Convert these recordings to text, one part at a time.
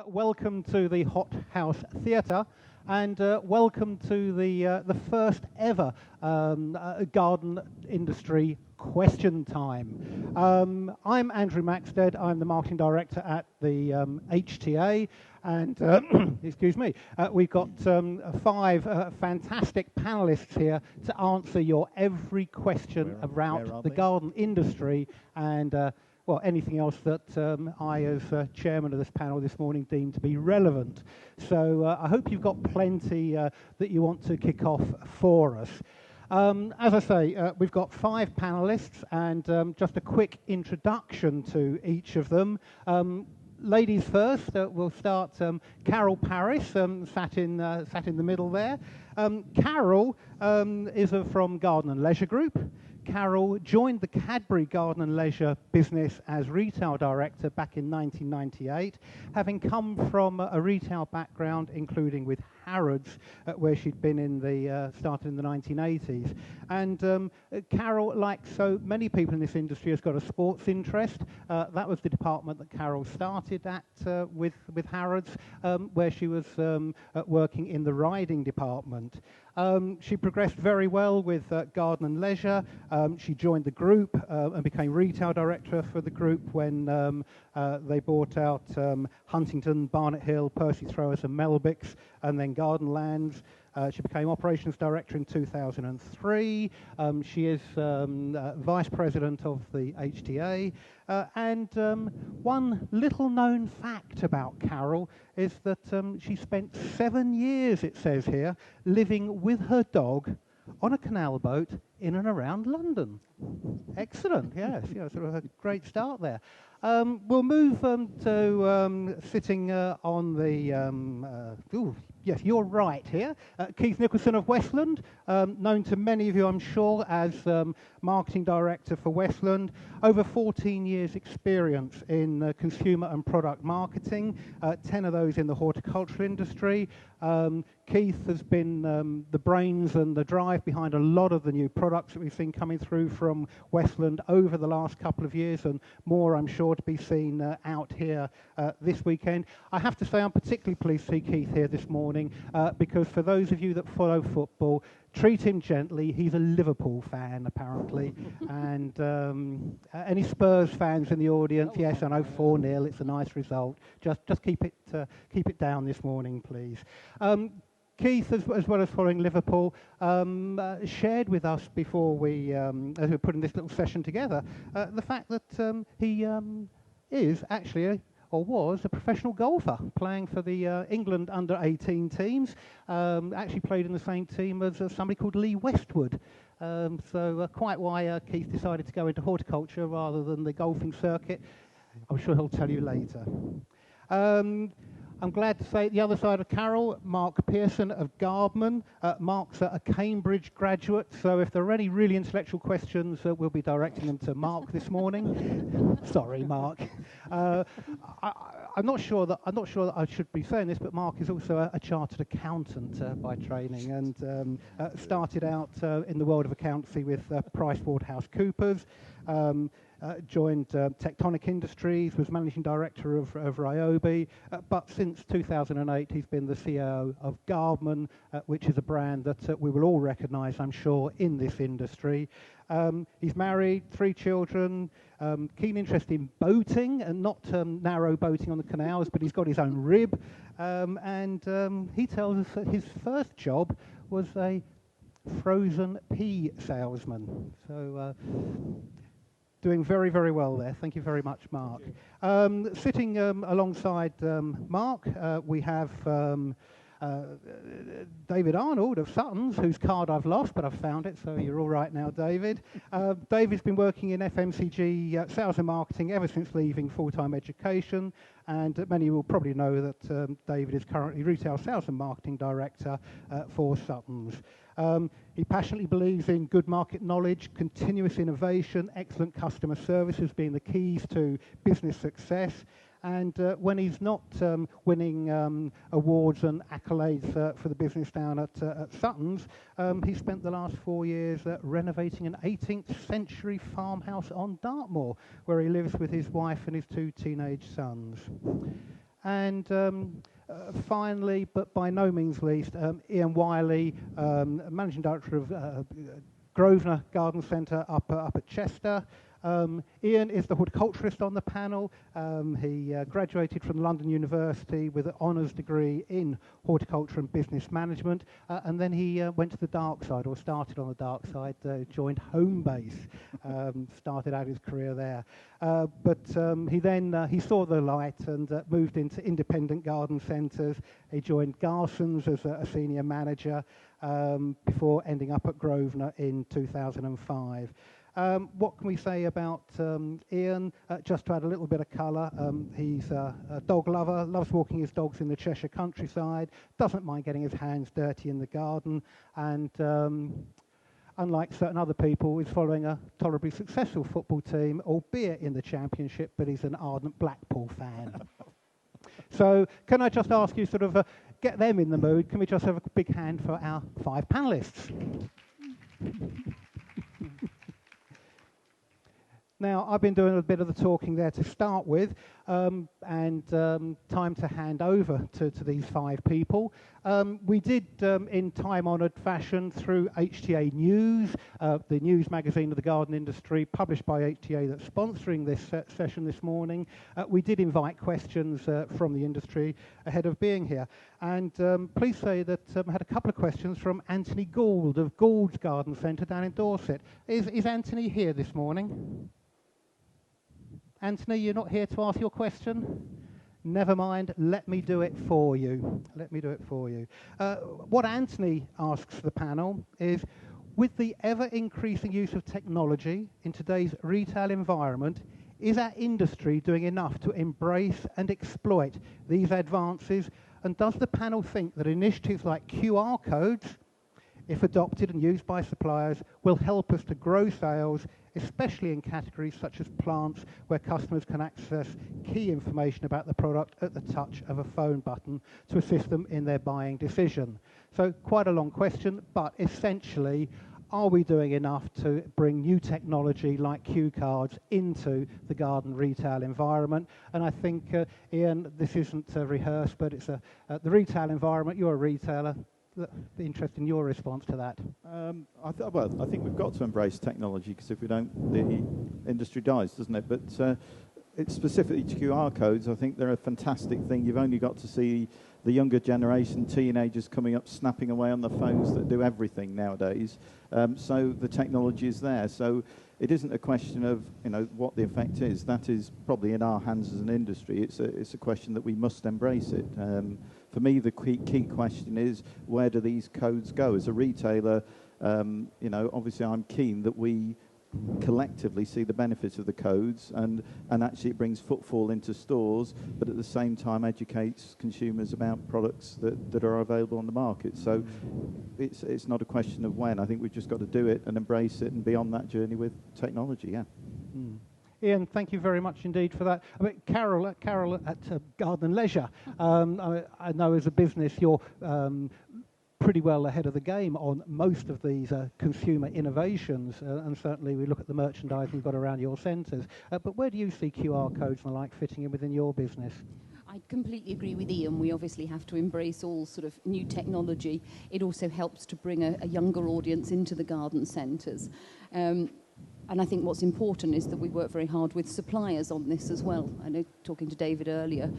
Welcome to the Hot House Theatre, and welcome to the first ever garden industry question time. I'm Andrew Maxted. I'm the marketing director at the HTA, and excuse me, we've got five fantastic panelists here to answer your every question around the garden industry and well, anything else that I, as chairman of this panel this morning, deemed to be relevant. So I hope you've got plenty that you want to kick off for us. As I say, we've got five panelists, and just a quick introduction to each of them. Ladies first, we'll start. Carol Parris sat in the middle there. Carol is from Garden and Leisure Group. Carol joined the Cadbury Garden and Leisure business as retail director back in 1998, having come from a retail background, including with Harrods, where she'd been started in the 1980s. And Carol, like so many people in this industry, has got a sports interest. That was the department that Carol started at with Harrods, where she was working in the riding department. She progressed very well with Garden and Leisure. She joined the group and became retail director for the group when they bought out Huntington, Barnet Hill, Percy Throwers and Melbix, and then Garden Lands. She became operations director in 2003. She is vice president of the HTA. And one little known fact about Carol is that she spent 7 years, it says here, living with her dog on a canal boat in and around London. Excellent, yes, sort of a great start there. We'll move to sitting on the, yes, you're right here. Keith Nicholson of Westland, known to many of you, I'm sure, as marketing director for Westland. Over 14 years experience in consumer and product marketing, 10 of those in the horticultural industry. Keith has been the brains and the drive behind a lot of the new products that we've seen coming through from Westland over the last couple of years, and more, I'm sure, to be seen out here this weekend. I have to say I'm particularly pleased to see Keith here this morning because for those of you that follow football, treat him gently. He's a Liverpool fan, apparently. And any Spurs fans in the audience? Yes, I know 4-0. It's a nice result. Just keep it down this morning, please. Keith, as well as following Liverpool, shared with us before we, as we were putting this little session together, the fact that he is actually or was a professional golfer playing for the England under-18 teams. Actually played in the same team as somebody called Lee Westwood. So quite why Keith decided to go into horticulture rather than the golfing circuit, I'm sure he'll tell you later. I'm glad to say at the other side of Carol, Mark Pearson of Gardman. Mark's a Cambridge graduate, so if there are any really intellectual questions, we'll be directing them to Mark this morning. Sorry, Mark. I'm not sure that I should be saying this, but Mark is also a chartered accountant by training, and started out in the world of accountancy with PricewaterhouseCoopers. Joined Tectonic Industries, was managing director of Ryobi, but since 2008 he's been the CEO of Gardman, which is a brand that we will all recognise, I'm sure, in this industry. He's married, 3 children, keen interest in boating, and not narrow boating on the canals, but he's got his own rib, and he tells us that his first job was a frozen pea salesman. So doing very, very well there. Thank you very much, Mark. Sitting alongside Mark, we have David Arnold of Sutton's, whose card I've lost, but I've found it, so you're all right now, David. David's been working in FMCG sales and marketing ever since leaving full-time education, and many will probably know that David is currently retail sales and marketing director for Sutton's. He passionately believes in good market knowledge, continuous innovation, excellent customer service as being the keys to business success. And when he's not winning awards and accolades for the business down at Sutton's, he spent the last 4 years renovating an 18th century farmhouse on Dartmoor, where he lives with his wife and his 2 teenage sons. And finally, but by no means least, Ian Wiley, Managing Director of Grosvenor Garden Centre up at Chester. Ian is the horticulturist on the panel. He graduated from London University with an honours degree in horticulture and business management, and then he went to the dark side, or started on the dark side, joined Homebase, started out his career there. But he then he saw the light and moved into independent garden centres. He joined Garson's as a senior manager before ending up at Grosvenor in 2005. What can we say about Ian? Just to add a little bit of colour, he's a dog lover, loves walking his dogs in the Cheshire countryside, doesn't mind getting his hands dirty in the garden, and unlike certain other people, is following a tolerably successful football team, albeit in the Championship, but he's an ardent Blackpool fan. So can I just ask you, sort of, get them in the mood? Can we just have a big hand for our 5 panellists? Now, I've been doing a bit of the talking there to start with, and time to hand over to these 5 people. We did, in time-honoured fashion, through HTA News, the news magazine of the garden industry, published by HTA that's sponsoring this session this morning. We did invite questions from the industry ahead of being here. And please say that I had a couple of questions from Anthony Gould of Gould's Garden Centre down in Dorset. Is Anthony here this morning? Anthony, you're not here to ask your question? Never mind, let me do it for you. Let me do it for you. What Anthony asks the panel is, with the ever-increasing use of technology in today's retail environment, is our industry doing enough to embrace and exploit these advances? And does the panel think that initiatives like QR codes, if adopted and used by suppliers, will help us to grow sales, especially in categories such as plants, where customers can access key information about the product at the touch of a phone button to assist them in their buying decision? So quite a long question, but essentially, are we doing enough to bring new technology like cue cards into the garden retail environment? And I think, Ian, this isn't rehearsed, but it's the retail environment. You're a retailer. Be interested in your response to that. I think we've got to embrace technology, because if we don't, the industry dies, doesn't it? But it's specifically to QR codes. I think they're a fantastic thing. You've only got to see the younger generation, teenagers coming up, snapping away on the phones that do everything nowadays. So the technology is there. So it isn't a question of, you know, what the effect is. That is probably in our hands as an industry. It's a question that we must embrace it. For me, the key question is, where do these codes go? As a retailer, you know, obviously I'm keen that we collectively see the benefits of the codes, and actually it brings footfall into stores, but at the same time educates consumers about products that are available on the market. So it's not a question of when. I think we've just got to do it and embrace it and be on that journey with technology, yeah. Ian, thank you very much indeed for that. I mean, Carol at Garden Leisure, I know as a business you're pretty well ahead of the game on most of these consumer innovations, and certainly we look at the merchandising you've got around your centres. But where do you see QR codes and the like fitting in within your business? I completely agree with Ian. We obviously have to embrace all sort of new technology. It also helps to bring a younger audience into the garden centres. And I think what's important is that we work very hard with suppliers on this as well. I know, talking to David earlier,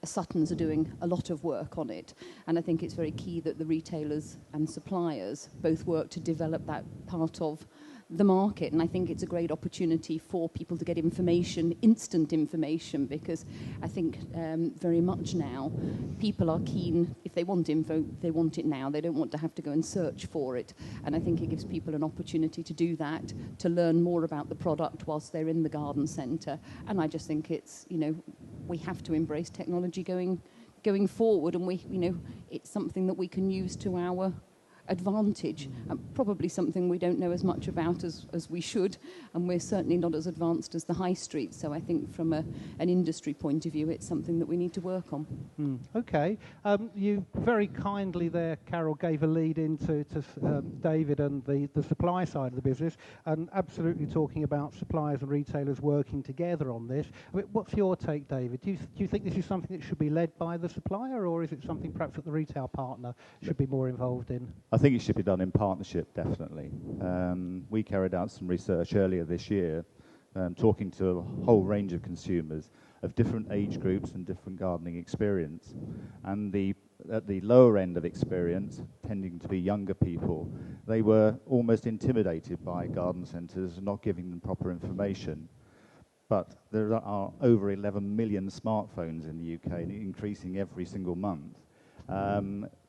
Suttons are doing a lot of work on it, and I think it's very key that the retailers and suppliers both work to develop that part of the market. And I think it's a great opportunity for people to get information, instant information, because I think very much now people are keen, if they want info, they want it now. They don't want to have to go and search for it. And I think it gives people an opportunity to do that, to learn more about the product whilst they're in the garden centre. And I just think it's, you know, we have to embrace technology going forward, and we, you know, it's something that we can use to our advantage, probably something we don't know as much about as we should, and we're certainly not as advanced as the high street. So I think from an industry point of view, it's something that we need to work on. Okay. You very kindly there, Carol, gave a lead into David and the supply side of the business, and absolutely talking about suppliers and retailers working together on this. I mean, what's your take, David? Do you think this is something that should be led by the supplier, or is it something perhaps that the retail partner should be more involved in? I think it should be done in partnership, definitely. We carried out some research earlier this year, talking to a whole range of consumers of different age groups and different gardening experience. And at the lower end of experience, tending to be younger people, they were almost intimidated by garden centres not giving them proper information. But there are over 11 million smartphones in the UK, and increasing every single month.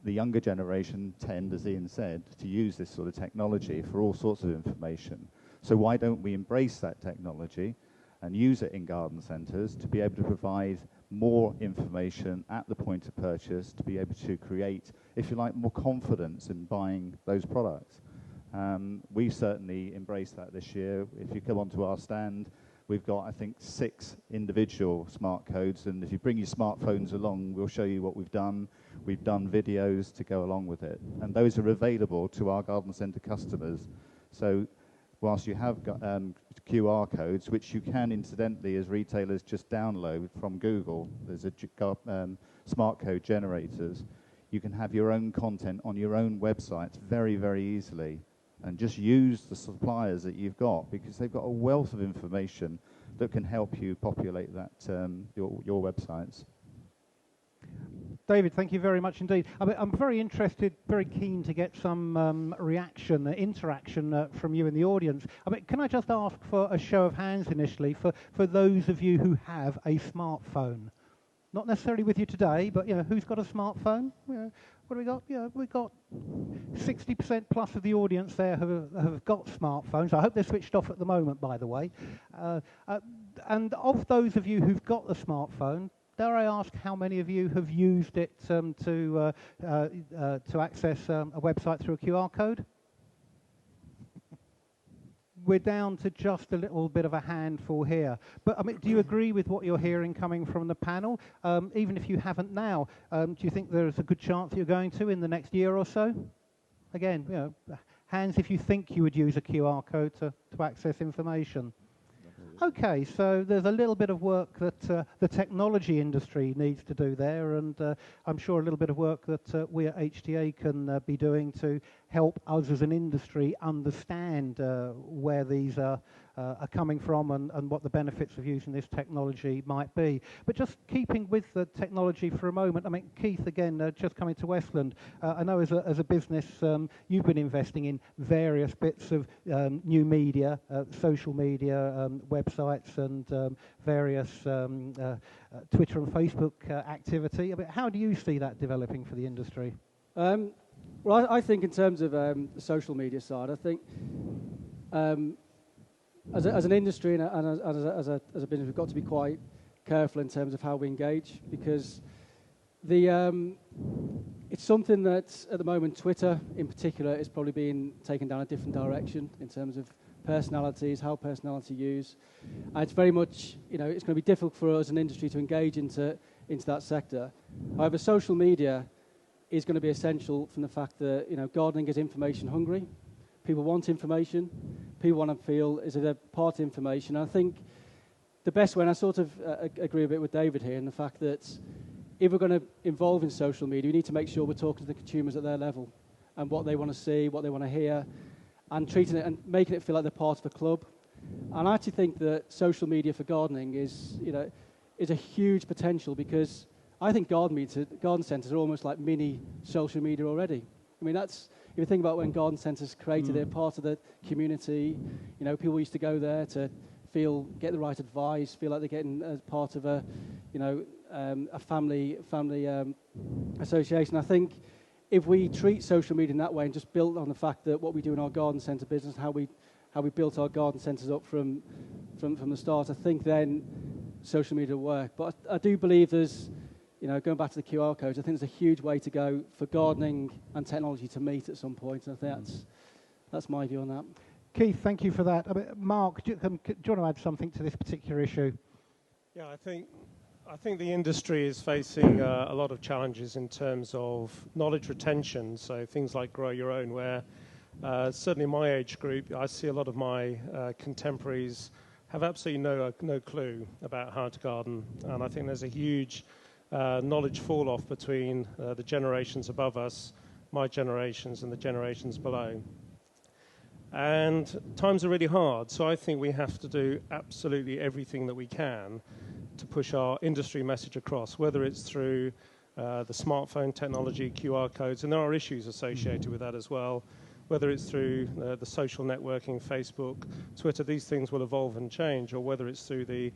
The younger generation tend, as Ian said, to use this sort of technology for all sorts of information. So why don't we embrace that technology and use it in garden centres to be able to provide more information at the point of purchase, to be able to create, if you like, more confidence in buying those products. We've certainly embraced that this year. If you come onto our stand, we've got, I think, 6 individual smart codes, and if you bring your smartphones along, we'll show you what we've done. We've done videos to go along with it, and those are available to our garden centre customers. So whilst you have got QR codes, which you can incidentally as retailers just download from Google, there's a smart code generators, you can have your own content on your own website very, very easily, and just use the suppliers that you've got, because they've got a wealth of information that can help you populate that your websites. David, thank you very much indeed. I'm very interested, very keen to get some reaction, interaction from you in the audience. Can I just ask for a show of hands initially for those of you who have a smartphone? Not necessarily with you today, but who's got a smartphone? What do we got? We've got 60% plus of the audience there have got smartphones. I hope they're switched off at the moment, by the way. And of those of you who've got the smartphone, dare I ask how many of you have used it to access a website through a QR code? We're down to just a little bit of a handful here. But do you agree with what you're hearing coming from the panel? Even if you haven't now, do you think there's a good chance that you're going to in the next year or so? Again, hands if you think you would use a QR code to access information. Okay, so there's a little bit of work that the technology industry needs to do there, and I'm sure a little bit of work that we at HTA can be doing to help us as an industry understand where these are coming from and what the benefits of using this technology might be. But just keeping with the technology for a moment, Keith, again, just coming to Westland, I know as a business you've been investing in various bits of new media, social media, websites and various Twitter and Facebook activity. How do you see that developing for the industry? Well, I think in terms of the social media side, I think as an industry and as a business, we've got to be quite careful in terms of how we engage, because it's something that at the moment Twitter in particular is probably being taken down a different direction in terms of personalities, how personality use. And it's very much, it's going to be difficult for us as an industry to engage into that sector. However, social media is going to be essential from the fact that, gardening is information hungry. People want information. People want to feel as if they're part of information. And I think the best way, and I sort of agree a bit with David here, in the fact that if we're going to involve in social media, we need to make sure we're talking to the consumers at their level and what they want to see, what they want to hear, and treating it and making it feel like they're part of a club. And I actually think that social media for gardening is a huge potential, because I think garden centres are almost like mini social media already. That's, if you think about when garden centres created, they're part of the community. People used to go there to get the right advice, feel like they're getting as part of a family association. I think if we treat social media in that way and just build on the fact that what we do in our garden centre business, how we built our garden centres up from the start, I think then social media will work. But I do believe there's going back to the QR codes, I think there's a huge way to go for gardening and technology to meet at some point. And I think that's my view on that. Keith, thank you for that. Mark, do you want to add something to this particular issue? Yeah, I think the industry is facing a lot of challenges in terms of knowledge retention. So things like Grow Your Own, where certainly my age group, I see a lot of my contemporaries have absolutely no clue about how to garden, and I think there's a huge knowledge fall-off between the generations above us, my generations, and the generations below. And times are really hard, so I think we have to do absolutely everything that we can to push our industry message across, whether it's through the smartphone technology, QR codes, and there are issues associated with that as well, whether it's through the social networking, Facebook, Twitter, these things will evolve and change, or whether it's through the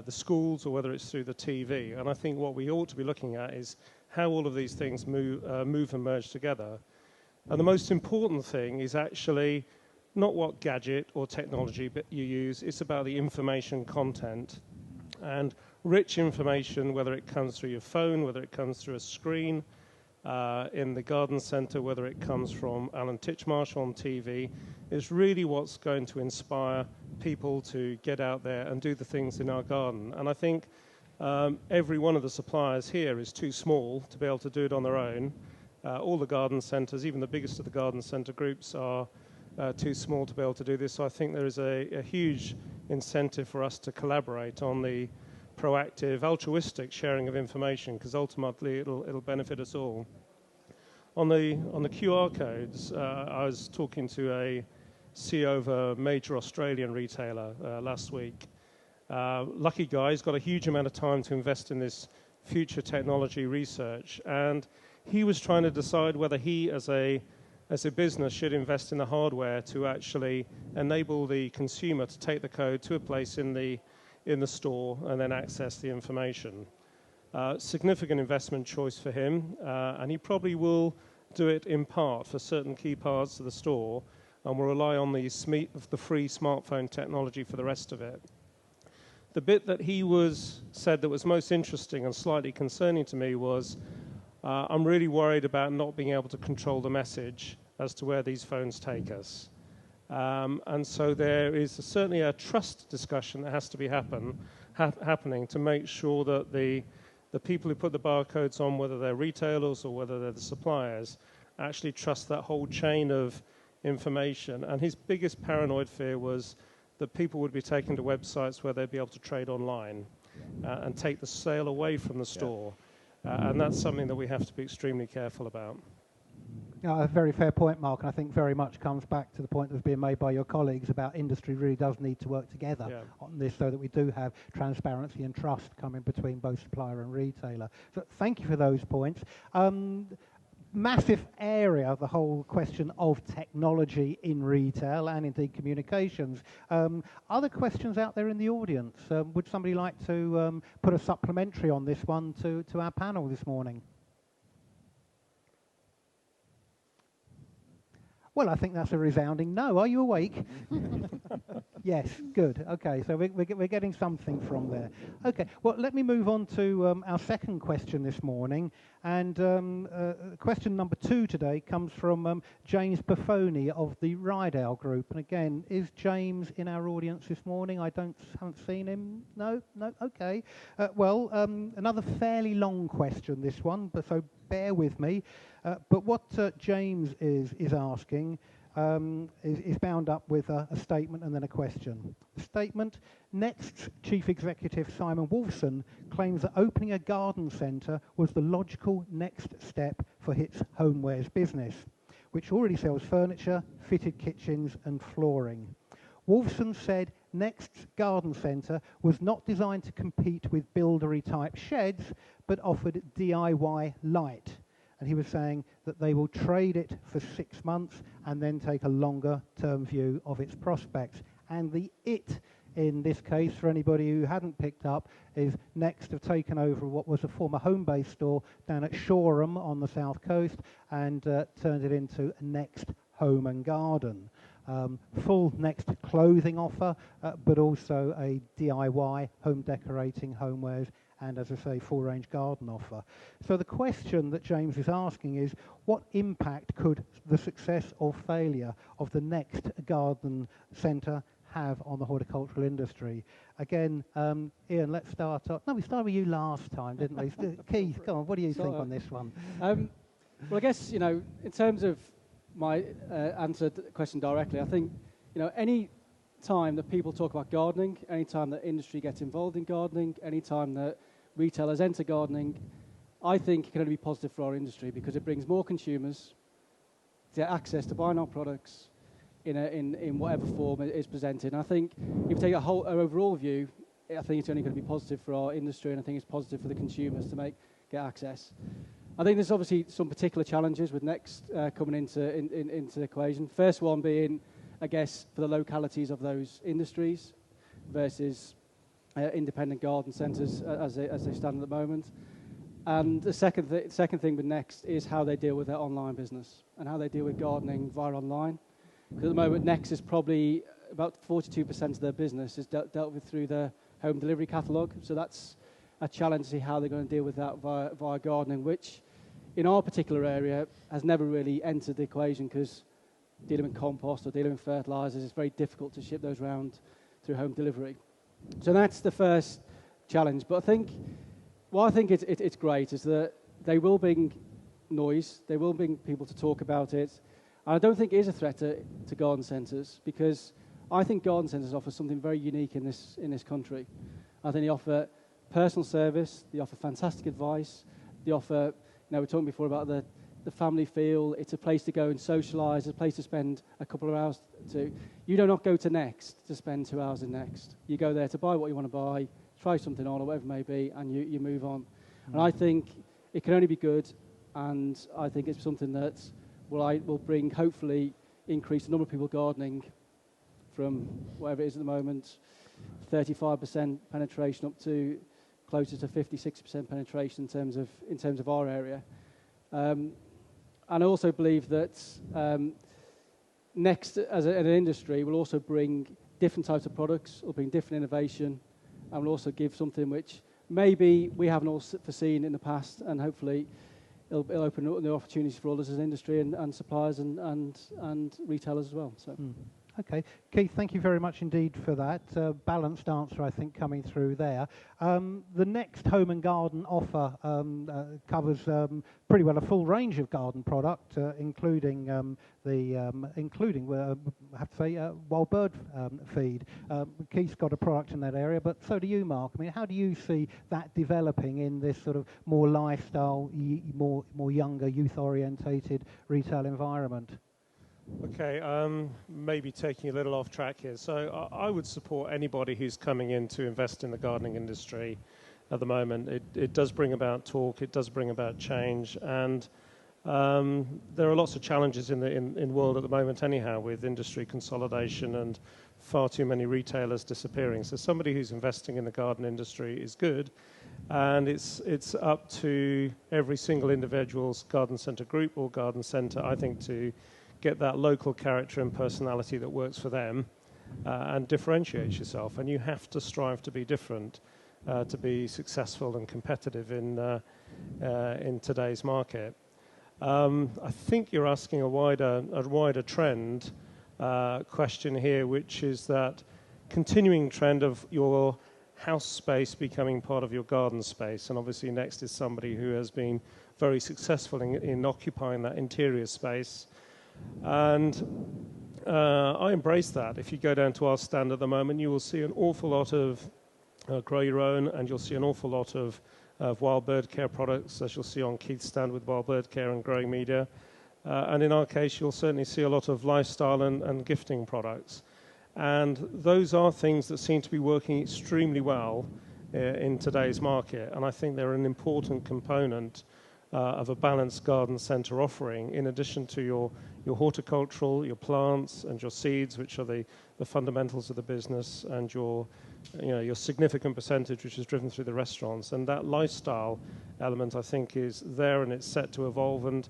schools, or whether it's through the TV. And I think what we ought to be looking at is how all of these things move and merge together. And the most important thing is actually not what gadget or technology you use, it's about the information content. And rich information, whether it comes through your phone, whether it comes through a screen in the garden centre, whether it comes from Alan Titchmarsh on TV, is really what's going to inspire people to get out there and do the things in our garden. And I think every one of the suppliers here is too small to be able to do it on their own. All the garden centres, even the biggest of the garden centre groups, are too small to be able to do this. So I think there is a huge incentive for us to collaborate on the proactive, altruistic sharing of information, because ultimately it'll benefit us all. On the QR codes, I was talking to a CEO of a major Australian retailer last week. Lucky guy, he's got a huge amount of time to invest in this future technology research, and he was trying to decide whether he, as a business, should invest in the hardware to actually enable the consumer to take the code to a place in the store and then access the information. Significant investment choice for him, and he probably will do it in part for certain key parts of the store, and will rely on the free smartphone technology for the rest of it. The bit that he said that was most interesting and slightly concerning to me was, I'm really worried about not being able to control the message as to where these phones take us. And so there is certainly a trust discussion that has to be happening to make sure that the people who put the barcodes on, whether they're retailers or whether they're the suppliers, actually trust that whole chain of information. And his biggest paranoid fear was that people would be taken to websites where they'd be able to trade online and take the sale away from the store. And that's something that we have to be extremely careful about. A very fair point, Mark, and I think very much comes back to the point that's being made by your colleagues about industry really does need to work together on this, so that we do have transparency and trust coming between both supplier and retailer. So thank you for those points. Massive area, the whole question of technology in retail and indeed communications. Other questions out there in the audience? Would somebody like to put a supplementary on this one to our panel this morning? Well, I think that's a resounding no. Are you awake? Yes, good. Okay, so we're getting something from there. Okay, well, let me move on to our second question this morning. And question number 2 today comes from James Buffoni of the Rydell Group. And again, is James in our audience this morning? I haven't seen him. No, okay. Well, another fairly long question, this one, but so bear with me. But what James is asking is bound up with a statement and then a question. The statement: Next Chief Executive Simon Wolfson claims that opening a garden centre was the logical next step for its homewares business, which already sells furniture, fitted kitchens and flooring. Wolfson said Next's garden centre was not designed to compete with buildery type sheds, but offered DIY light. And he was saying that they will trade it for 6 months and then take a longer term view of its prospects. And the it in this case, for anybody who hadn't picked up, is Next have taken over what was a former Homebase store down at Shoreham on the south coast and turned it into Next Home and Garden. Full Next clothing offer, but also a DIY home decorating, homewares and, as I say, full-range garden offer. So the question that James is asking is, what impact could the success or failure of the next garden centre have on the horticultural industry? Again, Ian, let's start off. No, we started with you last time, didn't we? Keith, come on, what do you think on this one? Well, I guess, you know, in terms of my answer to the question directly, I think, you know, any time that people talk about gardening, any time that industry gets involved in gardening, any time that retailers enter gardening, I think it can only be positive for our industry because it brings more consumers to access to buying our products in whatever form it is presented. And I think if you take an overall view, I think it's only going to be positive for our industry, and I think it's positive for the consumers to get access. I think there's obviously some particular challenges with Next coming into the equation. First one being, I guess, for the localities of those industries versus independent garden centres as they stand at the moment. And the second thing with Next is how they deal with their online business and how they deal with gardening via online. Because at the moment, Next is probably about 42% of their business is dealt with through their home delivery catalogue. So that's a challenge to see how they're going to deal with that via gardening, which in our particular area has never really entered the equation because dealing with compost or dealing with fertilisers, it's very difficult to ship those around through home delivery. So that's the first challenge. But I think it's great is that they will bring noise, they will bring people to talk about it. And I don't think it is a threat to garden centres because I think garden centres offer something very unique in this country. I think they offer personal service, they offer fantastic advice, they offer, you know, we were talking before about the family feel. It's a place to go and socialise, it's a place to spend a couple of hours to. You do not go to Next to spend 2 hours in Next. You go there to buy what you want to buy, try something on or whatever it may be, and you move on. And I think it can only be good, and I think it's something that will bring, hopefully, increase the number of people gardening from whatever it is at the moment, 35% penetration up to closer to 50-60% penetration in terms of our area. And I also believe that Next, as an industry, will also bring different types of products, will bring different innovation, and will also give something which maybe we haven't all foreseen in the past, and hopefully it'll open up new opportunities for others as an industry and suppliers and retailers as well. So. Okay, Keith, thank you very much indeed for that. Balanced answer, I think, coming through there. The Next home and garden offer covers pretty well a full range of garden product, including I have to say, wild bird feed. Keith's got a product in that area, but so do you, Mark. I mean, how do you see that developing in this sort of more lifestyle, more younger, youth-orientated retail environment? Okay, maybe taking a little off track here. So I would support anybody who's coming in to invest in the gardening industry at the moment. It does bring about talk, it does bring about change, and there are lots of challenges in the world at the moment anyhow, with industry consolidation and far too many retailers disappearing. So somebody who's investing in the garden industry is good, and it's up to every single individual's garden centre group or garden centre, I think, to get that local character and personality that works for them and differentiates yourself. And you have to strive to be different to be successful and competitive in today's market. I think you're asking a wider trend question here, which is that continuing trend of your house space becoming part of your garden space. And obviously Next is somebody who has been very successful in occupying that interior space. And I embrace that. If you go down to our stand at the moment, you will see an awful lot of grow your own, and you'll see an awful lot of wild bird care products, as you'll see on Keith's stand with wild bird care and growing media. And in our case, you'll certainly see a lot of lifestyle and gifting products. And those are things that seem to be working extremely well in today's market. And I think they're an important component of a balanced garden centre offering, in addition to your horticultural, your plants and your seeds, which are the fundamentals of the business, and your significant percentage, which is driven through the restaurants. And that lifestyle element, I think, is there, and it's set to evolve, and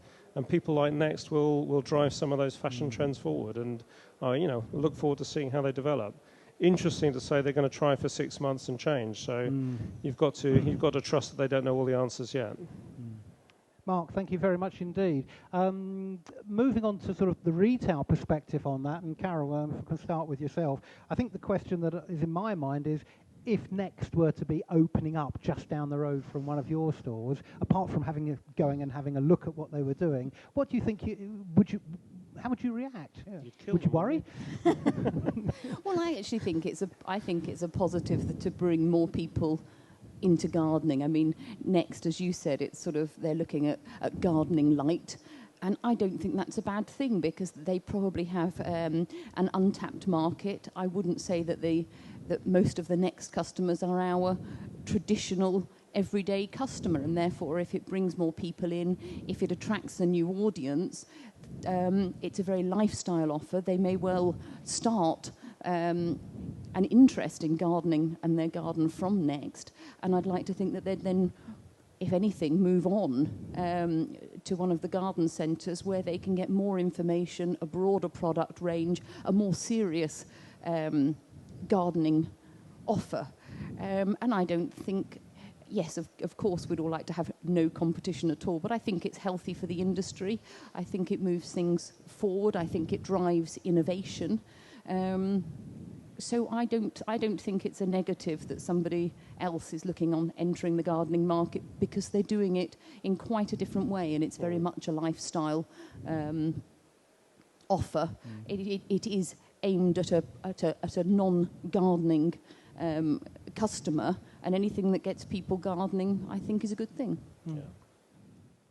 people like Next will drive some of those fashion trends forward, and look forward to seeing how they develop. interesting to say they're going to try for 6 months and change. So you've got to trust that they don't know all the answers yet. Mark, thank you very much indeed. Moving on to sort of the retail perspective on that, and Carol, if I can start with yourself. I think the question that is in my mind is, if Next were to be opening up just down the road from one of your stores, apart from going and having a look at what they were doing, what do you think how would you react? Yeah. Would you worry? Well, I actually think it's a positive to bring more people into gardening. I mean, Next, as you said, it's sort of they're looking at gardening light. And I don't think that's a bad thing, because they probably have an untapped market. I wouldn't say that most of the Next customers are our traditional everyday customer, and therefore if it brings more people in, if it attracts a new audience, it's a very lifestyle offer. They may well start an interest in gardening and their garden from Next, and I'd like to think that they'd then, if anything, move on to one of the garden centres where they can get more information, a broader product range, a more serious gardening offer. And I don't think, yes, of course, we'd all like to have no competition at all, but I think it's healthy for the industry. I think it moves things forward. I think it drives innovation. So I don't think it's a negative that somebody else is looking on entering the gardening market, because they're doing it in quite a different way, and it's very much a lifestyle offer. It is aimed at a non-gardening customer, and anything that gets people gardening, I think, is a good thing. Yeah.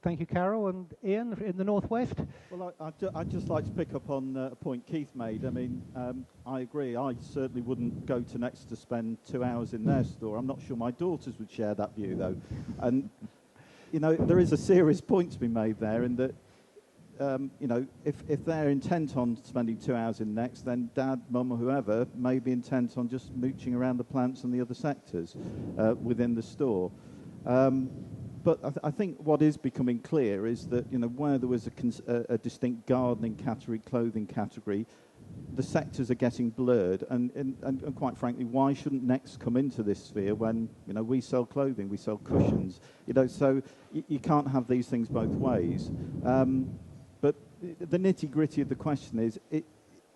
Thank you, Carol. And Ian, in the Northwest? Well, I'd just like to pick up on a point Keith made. I mean, I agree. I certainly wouldn't go to Next to spend 2 hours in their store. I'm not sure my daughters would share that view, though. And, you know, there is a serious point to be made there in that, you know, if they're intent on spending 2 hours in Next, then Dad, Mum, or whoever may be intent on just mooching around the plants and the other sectors within the store. But I think what is becoming clear is that, you know, where there was a distinct gardening category, clothing category, the sectors are getting blurred. And quite frankly, why shouldn't Next come into this sphere when, you know, we sell clothing, we sell cushions, you know, so you can't have these things both ways. But the nitty-gritty of the question is,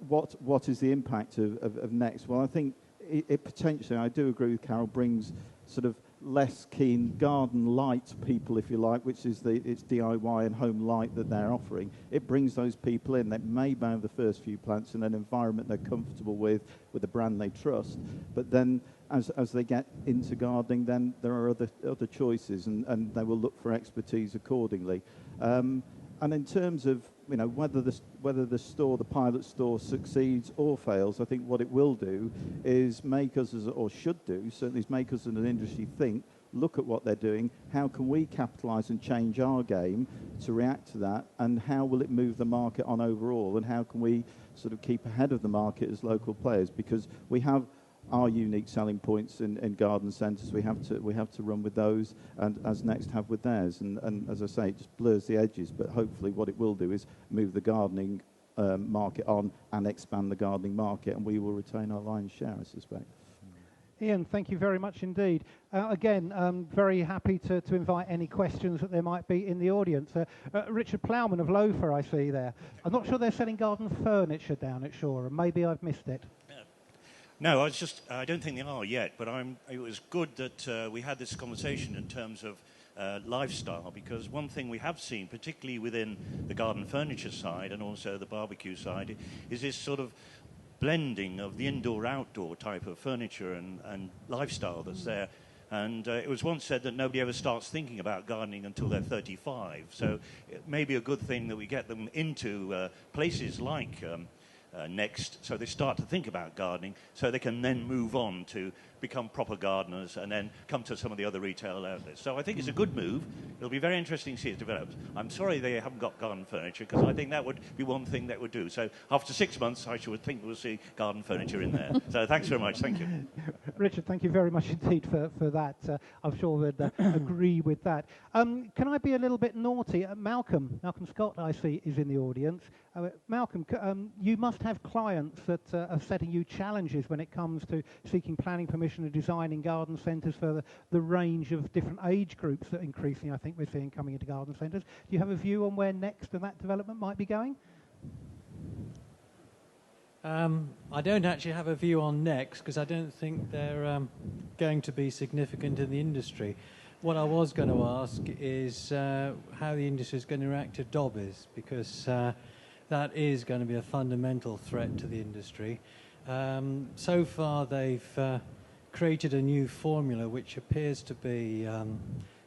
what is the impact of Next? Well, I think it potentially, I do agree with Carol, brings sort of less keen garden light people, if you like, which is it's DIY and home light that they're offering. It brings those people in that may buy the first few plants in an environment they're comfortable with a brand they trust. But then as they get into gardening, then there are other choices, and they will look for expertise accordingly. And in terms of, you know, whether the store, the pilot store, succeeds or fails, I think what it will do is make us, or should do, certainly is make us as an industry think, look at what they're doing, how can we capitalise and change our game to react to that, and how will it move the market on overall, and how can we sort of keep ahead of the market as local players, because we have our unique selling points in garden centres. We have to run with those, and as Next have with theirs. And as I say, it just blurs the edges. But hopefully, what it will do is move the gardening market on and expand the gardening market, and we will retain our lion's share, I suspect. Ian, thank you very much indeed. Again, very happy to invite any questions that there might be in the audience. Richard Plowman of Loafer, I see there. I'm not sure they're selling garden furniture down at Shoreham. Maybe I've missed it. No, I don't think they are yet, but it was good that we had this conversation in terms of lifestyle, because one thing we have seen, particularly within the garden furniture side and also the barbecue side, is this sort of blending of the indoor-outdoor type of furniture and lifestyle that's there. And it was once said that nobody ever starts thinking about gardening until they're 35. So it may be a good thing that we get them into places like Next, so they start to think about gardening, so they can then move on to become proper gardeners and then come to some of the other retail outlets. So I think it's a good move. It'll be very interesting to see it develop. I'm sorry they haven't got garden furniture, because I think that would be one thing that would do. So after 6 months, I should think we'll see garden furniture in there. So thanks very much. Thank you. Richard, thank you very much indeed for that. I'm sure we'd agree with that. Can I be a little bit naughty? Malcolm Scott, I see, is in the audience. Malcolm, you must have clients that are setting you challenges when it comes to seeking planning permission and designing garden centres for the range of different age groups that increasingly I think we're seeing coming into garden centres. Do you have a view on where next and that development might be going? I don't actually have a view on next, because I don't think they're going to be significant in the industry. What I was going to ask is how the industry is going to react to Dobbies, because that is going to be a fundamental threat to the industry. So far they've created a new formula which appears to be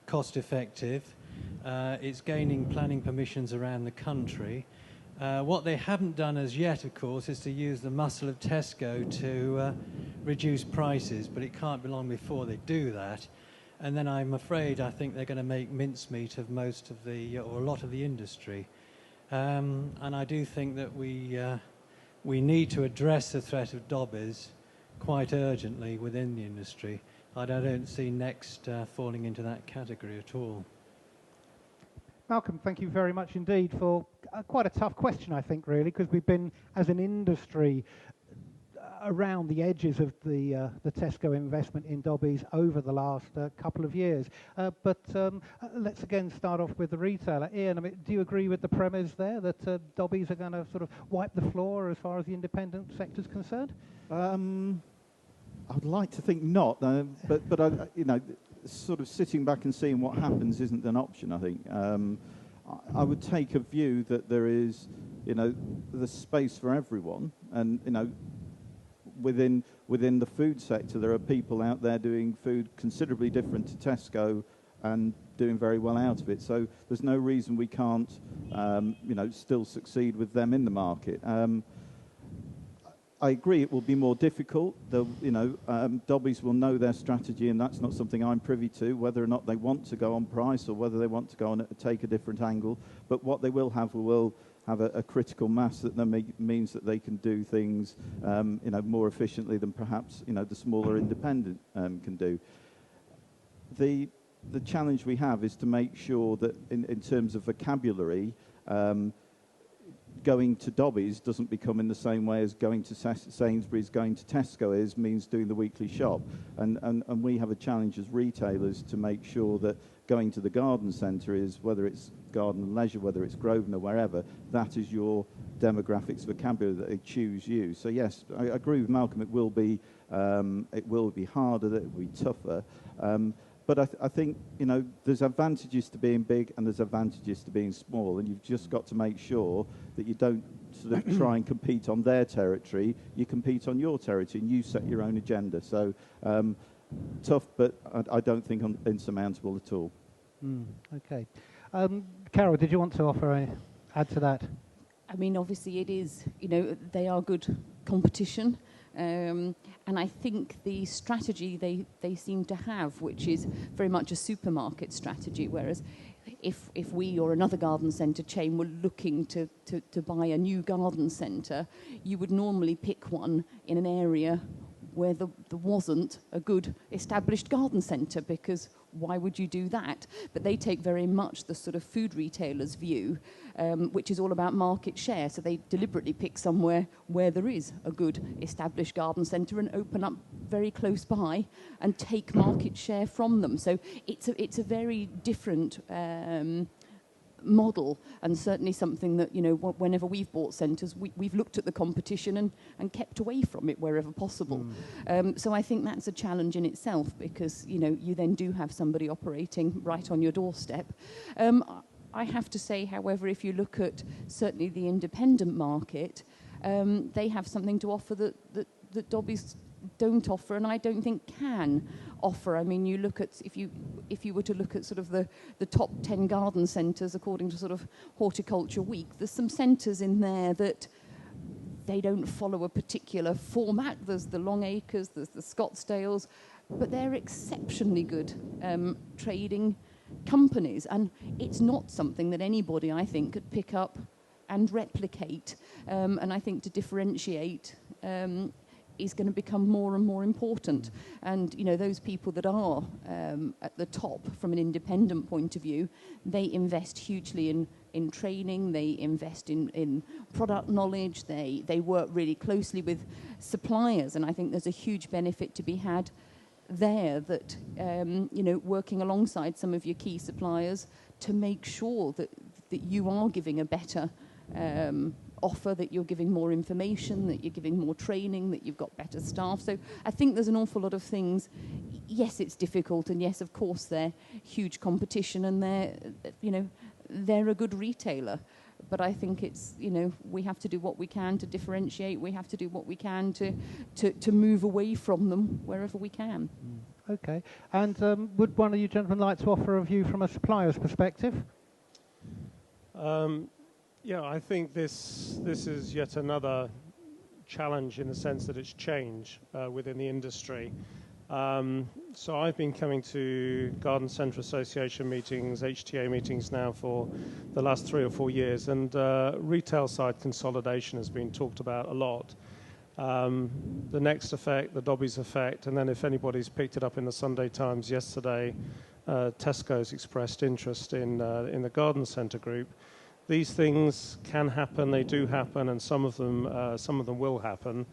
cost effective. It's gaining planning permissions around the country. What they haven't done as yet, of course, is to use the muscle of Tesco to reduce prices, but it can't be long before they do that. And then I think they're going to make mincemeat of most of the, or a lot of the industry. And I do think that we need to address the threat of Dobbies quite urgently within the industry. I don't see Next falling into that category at all. Malcolm, thank you very much indeed for quite a tough question, I think, really, because we've been, as an industry, around the edges of the Tesco investment in Dobbies over the last couple of years. But let's again start off with the retailer. Ian, I mean, do you agree with the premise there that Dobbies are going to sort of wipe the floor as far as the independent sector is concerned? I'd like to think not, but I, you know, sort of sitting back and seeing what happens isn't an option, I think. I would take a view that there is, you know, the space for everyone, and, you know, within the food sector, there are people out there doing food considerably different to Tesco and doing very well out of it. So there's no reason we can't, you know, still succeed with them in the market. I agree it will be more difficult. You know, Dobbies will know their strategy, and that's not something I'm privy to, whether or not they want to go on price or whether they want to go on take a different angle. But what they will have a critical mass that means that they can do things, you know, more efficiently than perhaps, you know, the smaller independent can do. The challenge we have is to make sure that in terms of vocabulary, going to Dobbies doesn't become in the same way as going to Sainsbury's, going to Tesco means doing the weekly shop. And we have a challenge as retailers to make sure that going to the garden centre is, whether it's Garden and Leisure, whether it's Grosvenor, wherever, that is your demographics vocabulary, that they choose you. So yes, I agree with Malcolm, it will be harder, that it will be tougher. But I think, you know, there's advantages to being big and there's advantages to being small, and you've just got to make sure that you don't sort of try and compete on their territory. You compete on your territory and you set your own agenda. So tough, but I don't think insurmountable at all. Okay. Carol, did you want to add to that? I mean, obviously it is, you know, they are good competition. And I think the strategy they seem to have, which is very much a supermarket strategy, whereas if we or another garden centre chain were looking to buy a new garden centre, you would normally pick one in an area where there wasn't a good established garden centre, because why would you do that? But they take very much the sort of food retailers' view, which is all about market share. So they deliberately pick somewhere where there is a good established garden centre and open up very close by and take market share from them. So it's a very different model, and certainly something that, you know, whenever we've bought centres, we've looked at the competition and kept away from it wherever possible. So I think that's a challenge in itself, because, you know, you then do have somebody operating right on your doorstep. I have to say, however, if you look at certainly the independent market, they have something to offer that Dobbies don't offer, and I don't think can offer. I mean, you look at, if you were to look at sort of the top 10 garden centres according to sort of Horticulture Week, there's some centres in there that they don't follow a particular format. There's the Long Acres, there's the Scottsdales, but they're exceptionally good trading companies, and it's not something that anybody, I think, could pick up and replicate. And I think to differentiate is going to become more and more important. And you know, those people that are at the top from an independent point of view, they invest hugely in training, they invest in product knowledge, they work really closely with suppliers, and I think there's a huge benefit to be had there, that you know, working alongside some of your key suppliers to make sure that you are giving a better offer, that you're giving more information, that you're giving more training, that you've got better staff. So I think there's an awful lot of things. Yes, it's difficult, and yes, of course, they're huge competition, and they're a good retailer. But I think it's, you know, we have to do what we can to differentiate. We have to do what we can to move away from them wherever we can. Okay. And would one of you gentlemen like to offer a view from a supplier's perspective? Yeah, I think this is yet another challenge in the sense that it's change within the industry. So I've been coming to Garden Centre Association meetings, HTA meetings now for the last 3 or 4 years, and retail side consolidation has been talked about a lot. The Next effect, the Dobbies effect, and then if anybody's picked it up in the Sunday Times yesterday, Tesco's expressed interest in the Garden Centre group. These things can happen, they do happen, and some of them will happen.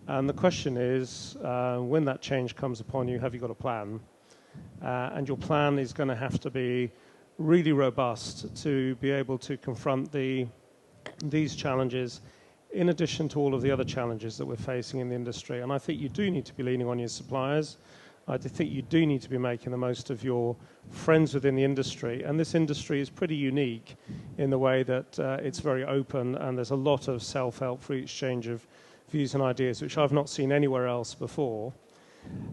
And the question is, when that change comes upon you, have you got a plan? And your plan is going to have to be really robust to be able to confront these challenges, in addition to all of the other challenges that we're facing in the industry. And I think you do need to be leaning on your suppliers. I think you do need to be making the most of your friends within the industry. And this industry is pretty unique in the way that it's very open, and there's a lot of self-help, free exchange of views and ideas, which I've not seen anywhere else before.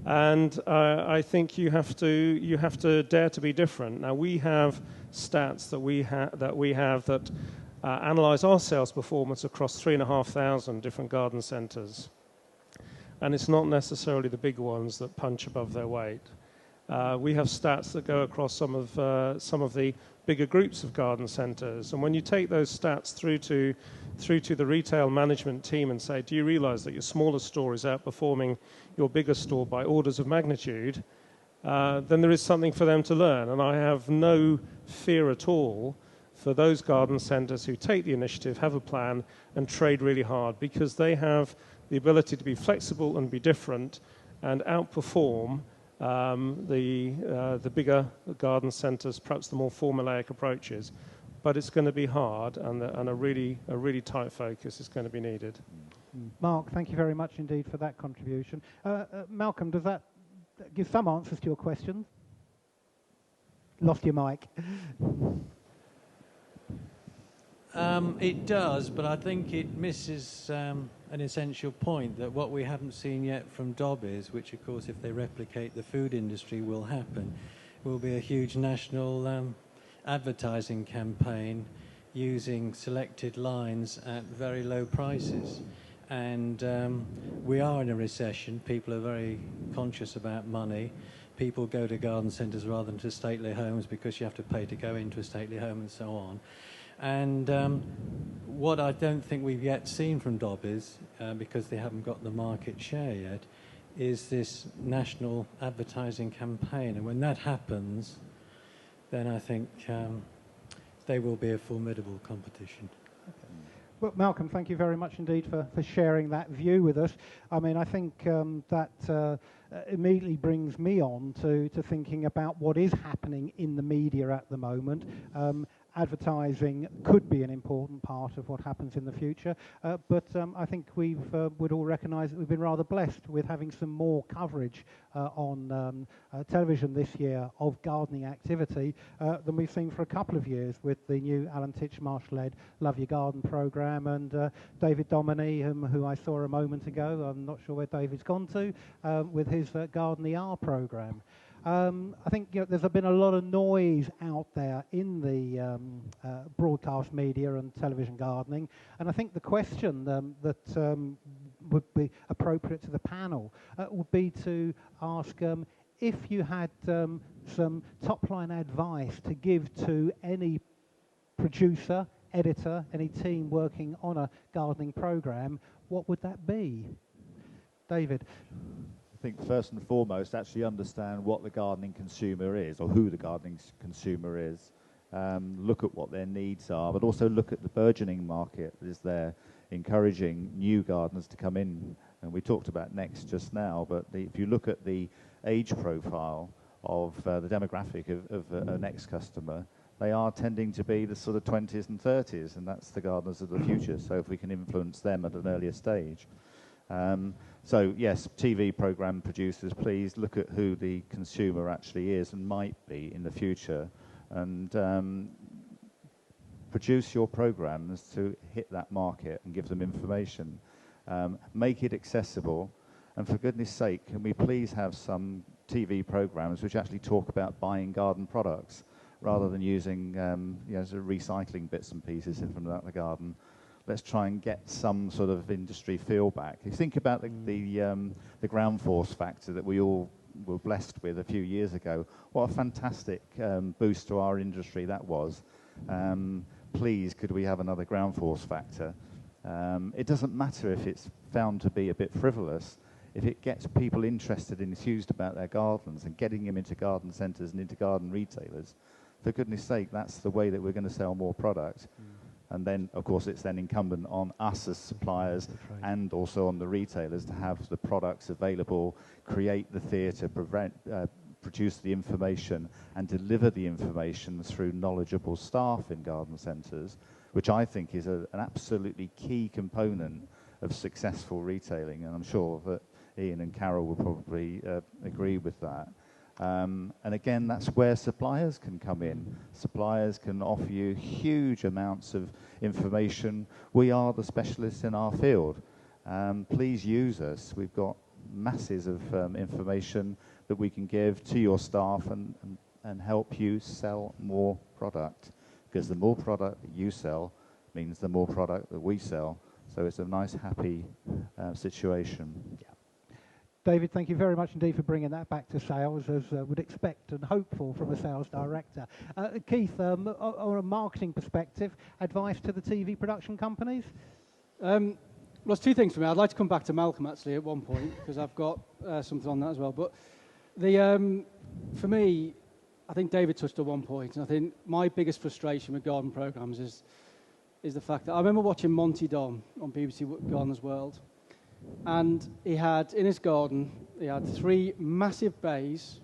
And I think you have to dare to be different. Now, we have stats that we have that analyse our sales performance across 3,500 different garden centres. And it's not necessarily the big ones that punch above their weight. We have stats that go across some of the bigger groups of garden centres. And when you take those stats through to the retail management team and say, do you realise that your smaller store is outperforming your bigger store by orders of magnitude, then there is something for them to learn. And I have no fear at all for those garden centres who take the initiative, have a plan, and trade really hard, because they have the ability to be flexible and be different and outperform the bigger garden centres, perhaps the more formulaic approaches. But it's going to be hard, and a really tight focus is going to be needed. Mark, thank you very much indeed for that contribution. Malcolm, does that give some answers to your question? Lost your mic. It does, but I think it misses an essential point, that what we haven't seen yet from Dobbies, which of course if they replicate the food industry will happen, will be a huge national advertising campaign using selected lines at very low prices. And we are in a recession. People are very conscious about money. People go to garden centres rather than to stately homes because you have to pay to go into a stately home and so on. And what I don't think we've yet seen from Dobbies, because they haven't got the market share yet, is this national advertising campaign. And when that happens, then I think they will be a formidable competition. Well, Malcolm, thank you very much indeed for sharing that view with us. I mean, I think that immediately brings me on to thinking about what is happening in the media at the moment. Advertising could be an important part of what happens in the future, but I think we would all recognise that we've been rather blessed with having some more coverage on television this year of gardening activity than we've seen for a couple of years, with the new Alan Titchmarsh-led Love Your Garden programme, and David Domoney, who I saw a moment ago. I'm not sure where David's gone to, with his Garden ER programme. I think there's been a lot of noise out there in the broadcast media and television gardening, and I think the question that would be appropriate to the panel would be to ask if you had some top-line advice to give to any producer, editor, any team working on a gardening program, what would that be? David? I think first and foremost, actually understand what the gardening consumer is, or who the gardening consumer is. Look at what their needs are, but also look at the burgeoning market that is there, encouraging new gardeners to come in. And we talked about Next just now, but if you look at the age profile of the demographic of a Next customer, they are tending to be the sort of 20s and 30s, and that's the gardeners of the future. So if we can influence them at an earlier stage. So yes, TV program producers, please look at who the consumer actually is and might be in the future, and produce your programs to hit that market and give them information. Make it accessible, and for goodness sake, can we please have some TV programs which actually talk about buying garden products rather than using sort of recycling bits and pieces in from the garden. Let's try and get some sort of industry feel back. If you think about the ground force factor that we all were blessed with a few years ago, what a fantastic boost to our industry that was. Please, could we have another ground force factor? It doesn't matter if it's found to be a bit frivolous. If it gets people interested and enthused about their gardens and getting them into garden centres and into garden retailers, for goodness sake, that's the way that we're going to sell more product. And then, of course, it's then incumbent on us as suppliers and also on the retailers to have the products available, create the theatre, produce the information and deliver the information through knowledgeable staff in garden centres, which I think is an absolutely key component of successful retailing. And I'm sure that Ian and Carol will probably agree with that. And again, that's where suppliers can come in. Suppliers can offer you huge amounts of information. We are the specialists in our field. Please use us. We've got masses of information that we can give to your staff and help you sell more product. Because the more product that you sell means the more product that we sell. So it's a nice, happy situation. Yeah. David, thank you very much indeed for bringing that back to sales, as would expect and hope for from a sales director. Keith, on a marketing perspective, advice to the TV production companies? Well, there's two things for me. I'd like to come back to Malcolm, actually, at one point, because I've got something on that as well. But for me, I think David touched on one point, and I think my biggest frustration with garden programmes is the fact that I remember watching Monty Don on BBC Gardener's World, and he had, in his garden, he had 3 massive bays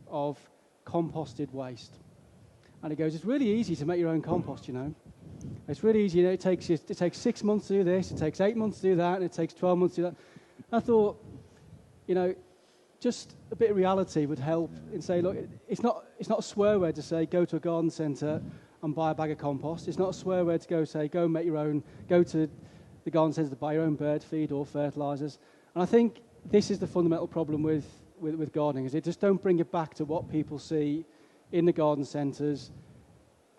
of composted waste. And he goes, it's really easy to make your own compost, you know. It's really easy, you know, it takes 6 months to do this, it takes 8 months to do that, and it takes 12 months to do that. And I thought, you know, just a bit of reality would help in saying, look, it's not a swear word to say go to a garden centre and buy a bag of compost. It's not a swear word to go and make your own, go to the garden centre to buy your own bird feed or fertilisers. And I think this is the fundamental problem with gardening, is it just don't bring it back to what people see in the garden centres,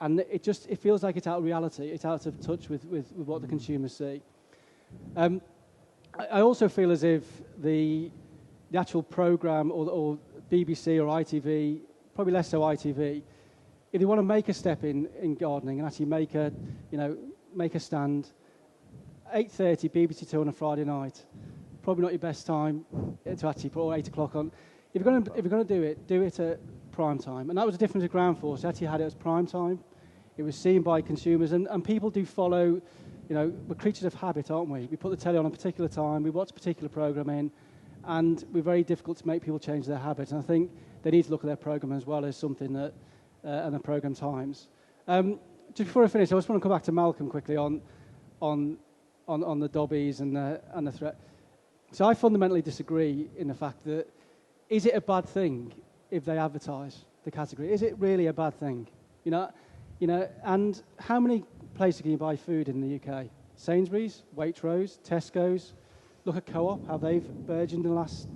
and it feels like it's out of reality, it's out of touch with what the consumers see. I also feel as if the actual programme or BBC or ITV, probably less so ITV, if they want to make a step in gardening and actually make a stand, 8:30 BBC Two on a Friday night, probably not your best time to actually put 8 o'clock on. If you're going to do it at prime time. And that was the difference with Ground Force. They actually had it as prime time. It was seen by consumers, and people do follow, you know, we're creatures of habit, aren't we? We put the telly on a particular time, we watch a particular programme in, and we're very difficult to make people change their habits. And I think they need to look at their programme as well as something that, and the programme times. Just before I finish, I just want to come back to Malcolm quickly on the Dobbies and the threat. So I fundamentally disagree in the fact that, is it a bad thing if they advertise the category? Is it really a bad thing? You know, and how many places can you buy food in the UK? Sainsbury's, Waitrose, Tesco's. Look at Co-op, how they've burgeoned in the last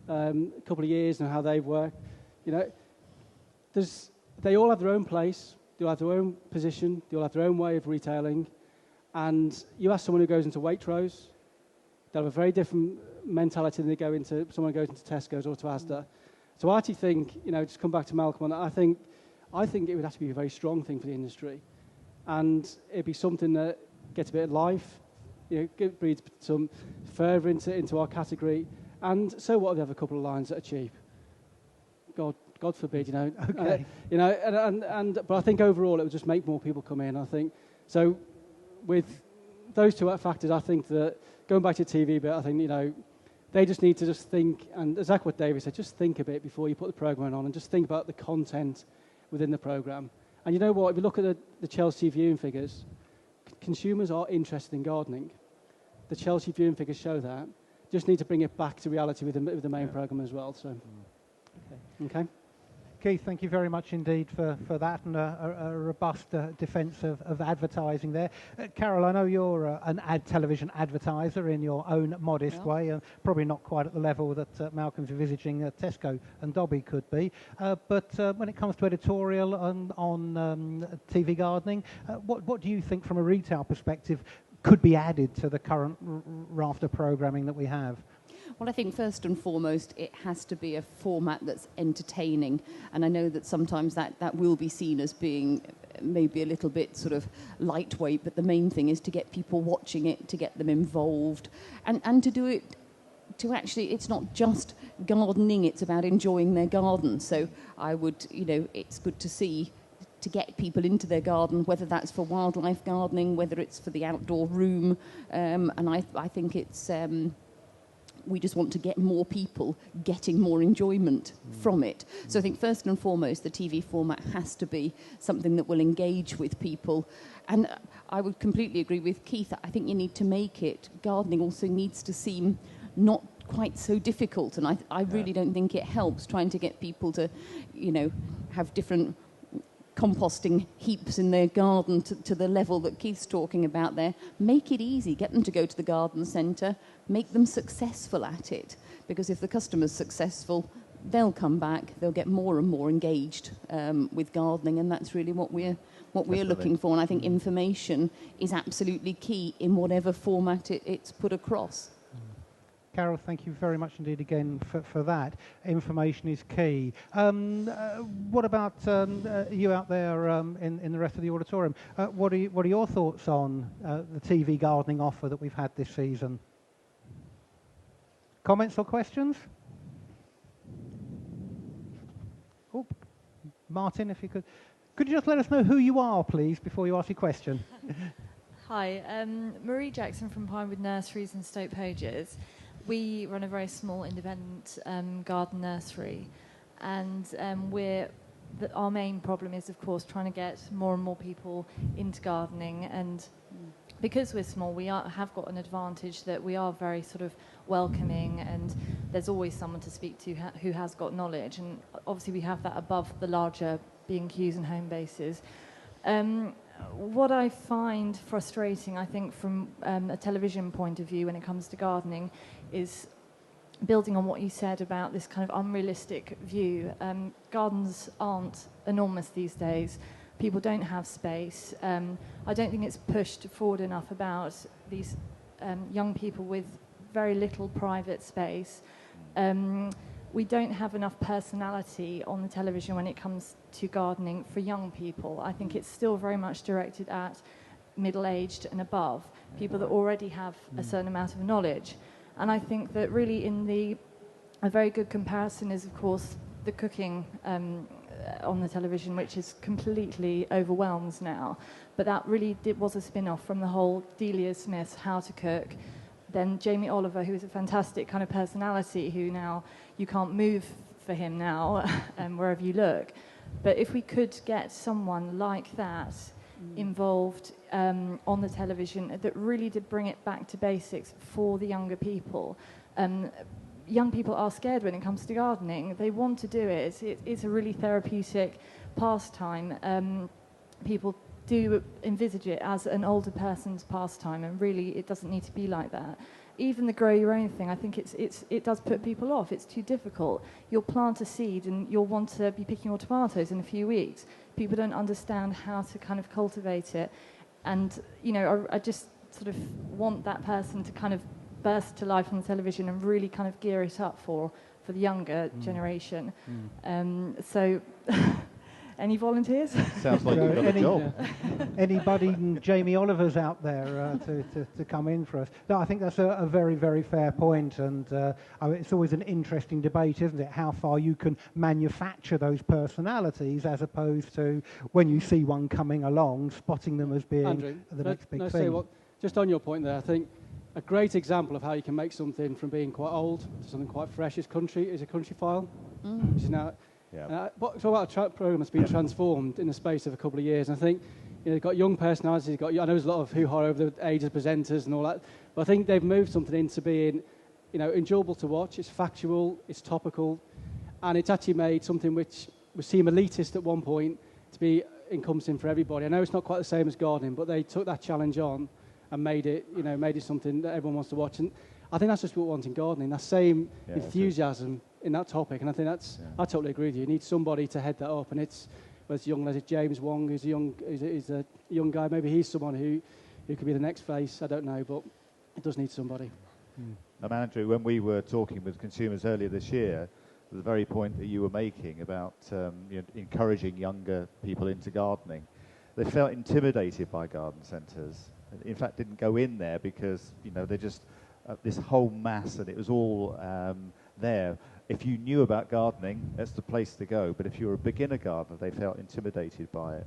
couple of years and how they've worked. You know, they all have their own place, they all have their own position, they all have their own way of retailing. And you ask someone who goes into Waitrose, they'll have a very different mentality than someone who goes into Tesco's or to Asda. So I actually think, you know, just come back to Malcolm, I think it would have to be a very strong thing for the industry. And it'd be something that gets a bit of life, you know, breeds some fervour into our category. And so what if they have a couple of lines that are cheap? God forbid, you know. Okay. You know, but I think overall it would just make more people come in. I think so. With those two factors, I think that going back to TV bit, I think, you know, they just need to just think, and exactly what David said, just think a bit before you put the programme on, and just think about the content within the programme. And you know what? If you look at the Chelsea viewing figures, consumers are interested in gardening. The Chelsea viewing figures show that. Just need to bring it back to reality with the main programme as well. So, okay. Keith, thank you very much indeed for that, and a robust defence of advertising there. Carol, I know you're an television advertiser in your own modest way, and probably not quite at the level that Malcolm's envisaging Tesco and Dobby could be. But when it comes to editorial on TV gardening, what do you think from a retail perspective could be added to the current raft of programming that we have? Well, I think first and foremost, it has to be a format that's entertaining. And I know that sometimes that will be seen as being maybe a little bit sort of lightweight, but the main thing is to get people watching it, to get them involved, and to do it, to actually, it's not just gardening, it's about enjoying their garden. So I would, you know, it's good to see, to get people into their garden, whether that's for wildlife gardening, whether it's for the outdoor room. And I think it's... we just want to get more people getting more enjoyment from it. So I think first and foremost, the TV format has to be something that will engage with people. And I would completely agree with Keith. I think you need to make it, gardening also needs to seem not quite so difficult. And I really don't think it helps trying to get people to, you know, have different composting heaps in their garden to the level that Keith's talking about there. Make it easy. Get them to go to the garden centre. Make them successful at it. Because if the customer's successful, they'll come back. They'll get more and more engaged with gardening, and that's really what we're looking for. And I think information is absolutely key in whatever format it's put across. Carol, thank you very much indeed again for that. Information is key. What about you out there in the rest of the auditorium? What are your thoughts on the TV gardening offer that we've had this season? Comments or questions? Oh, Martin, if you could you just let us know who you are, please, before you ask your question? Hi, Marie Jackson from Pinewood Nurseries in Stoke Poges. We run a very small independent garden nursery, and our main problem is, of course, trying to get more and more people into gardening. And because we're small, we have got an advantage that we are very sort of welcoming, and there's always someone to speak to who has got knowledge. And obviously we have that above the larger B&Qs and home bases. What I find frustrating, I think, from a television point of view when it comes to gardening, is building on what you said about this kind of unrealistic view. Gardens aren't enormous these days. People don't have space. I don't think it's pushed forward enough about these young people with very little private space. We don't have enough personality on the television when it comes to gardening for young people. I think it's still very much directed at middle-aged and above, people that already have a certain amount of knowledge. And I think that really a very good comparison is, of course, the cooking on the television, which is completely overwhelmed now. But that really was a spin-off from the whole Delia Smith's How to Cook. Then Jamie Oliver, who is a fantastic kind of personality, who now you can't move for him now wherever you look. But if we could get someone like that involved on the television that really did bring it back to basics for the younger people. Young people are scared when it comes to gardening. They want to do it. It's a really therapeutic pastime. People do envisage it as an older person's pastime, and really it doesn't need to be like that. even the grow your own thing, I think it does put people off. It's too difficult. You'll plant a seed and you'll want to be picking your tomatoes in a few weeks. People don't understand how to kind of cultivate it. And, you know, I just sort of want that person to kind of burst to life on the television and really kind of gear it up for the younger generation. So... Any volunteers? Sounds like you've got a job. Anybody, Jamie Oliver's out there to come in for us. No, I think that's a very, very fair point, and it's always an interesting debate, isn't it? How far you can manufacture those personalities as opposed to when you see one coming along, spotting them as being Andrew, the next big thing. Say what, just on your point there, I think a great example of how you can make something from being quite old to something quite fresh is a country file, which is now... Yeah. Talk about a program that's been transformed in the space of a couple of years. And I think they've got young personalities. I know there's a lot of hoo-ha over the age of presenters and all that, but I think they've moved something into being, enjoyable to watch. It's factual, it's topical, and it's actually made something which would seem elitist at one point to be encompassing for everybody. I know it's not quite the same as gardening, but they took that challenge on and made it something that everyone wants to watch. And I think that's just what we want in gardening, that same enthusiasm in that topic, and I think I totally agree with you. You need somebody to head that up, and it's young, as James Wong, who's a young guy. Maybe he's someone who could be the next face. I don't know, but it does need somebody. Andrew, when we were talking with consumers earlier this year, the very point that you were making about encouraging younger people into gardening, they felt intimidated by garden centres. In fact, didn't go in there because they're just this whole mass, and it was all there. If you knew about gardening, that's the place to go. But if you're a beginner gardener, they felt intimidated by it.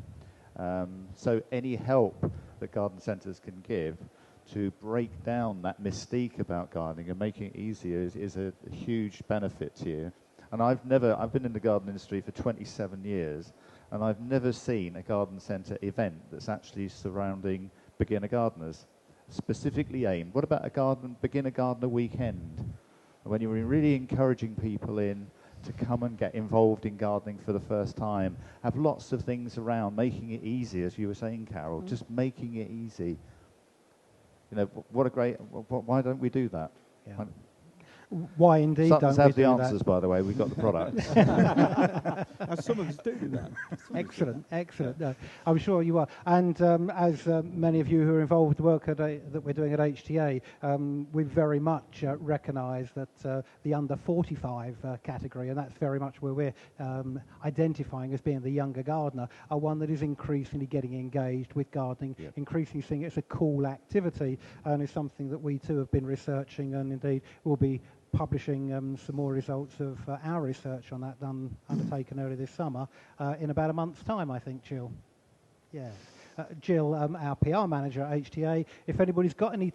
So any help that garden centres can give to break down that mystique about gardening and making it easier is a huge benefit to you. And I've been in the garden industry for 27 years, and I've never seen a garden centre event that's actually surrounding beginner gardeners, specifically aimed. What about a beginner gardener weekend? When you're really encouraging people in to come and get involved in gardening for the first time, have lots of things around, making it easy, as you were saying, Carol, just making it easy. Why don't we do that? Yeah. Why indeed Suttons don't we have the do answers, that? by the way. We've got the product. Some of us do that. Excellent. No, I'm sure you are. And as many of you who are involved with the work that we're doing at HTA, we very much recognise that the under 45 category, and that's very much where we're identifying as being the younger gardener, are one that is increasingly getting engaged with gardening, increasingly seeing it's a cool activity, and is something that we too have been researching, and indeed will be publishing some more results of our research on that undertaken earlier this summer in about a month's time, I think, Jill. Yes. Jill, our PR manager at HTA, if anybody's got any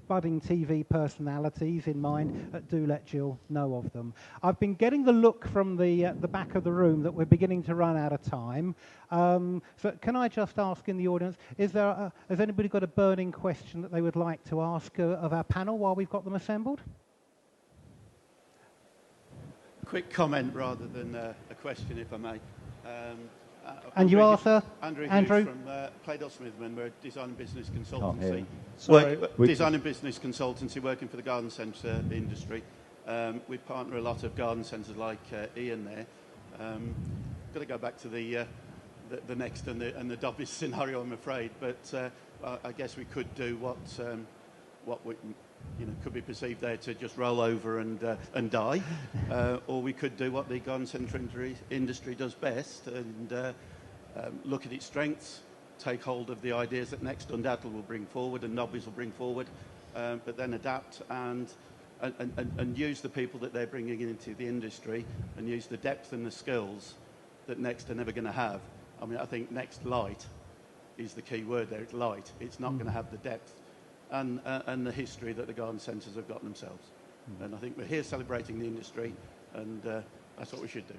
budding TV personalities in mind, do let Jill know of them. I've been getting the look from the back of the room that we're beginning to run out of time. So can I just ask in the audience, has anybody got a burning question that they would like to ask of our panel while we've got them assembled? Quick comment rather than a question, if I may. And you are, sir? Andrew Andrew? Hughes from Claydell Smithman. We're a design and business consultancy. Design and business consultancy working for the garden centre industry. We partner a lot of garden centres like Ian there. Got to go back to the next and the Dobbies scenario, I'm afraid. But I guess we could do what we could be perceived there to just roll over and die, or we could do what the garden centre industry does best and look at its strengths, take hold of the ideas that Next undoubtedly will bring forward and Nobbies will bring forward, but then adapt and use the people that they're bringing into the industry and use the depth and the skills that Next are never going to have. I mean, I think Next Light is the key word there. It's light. It's not going to have the depth and the history that the garden centres have got themselves. And I think we're here celebrating the industry, and that's what we should do.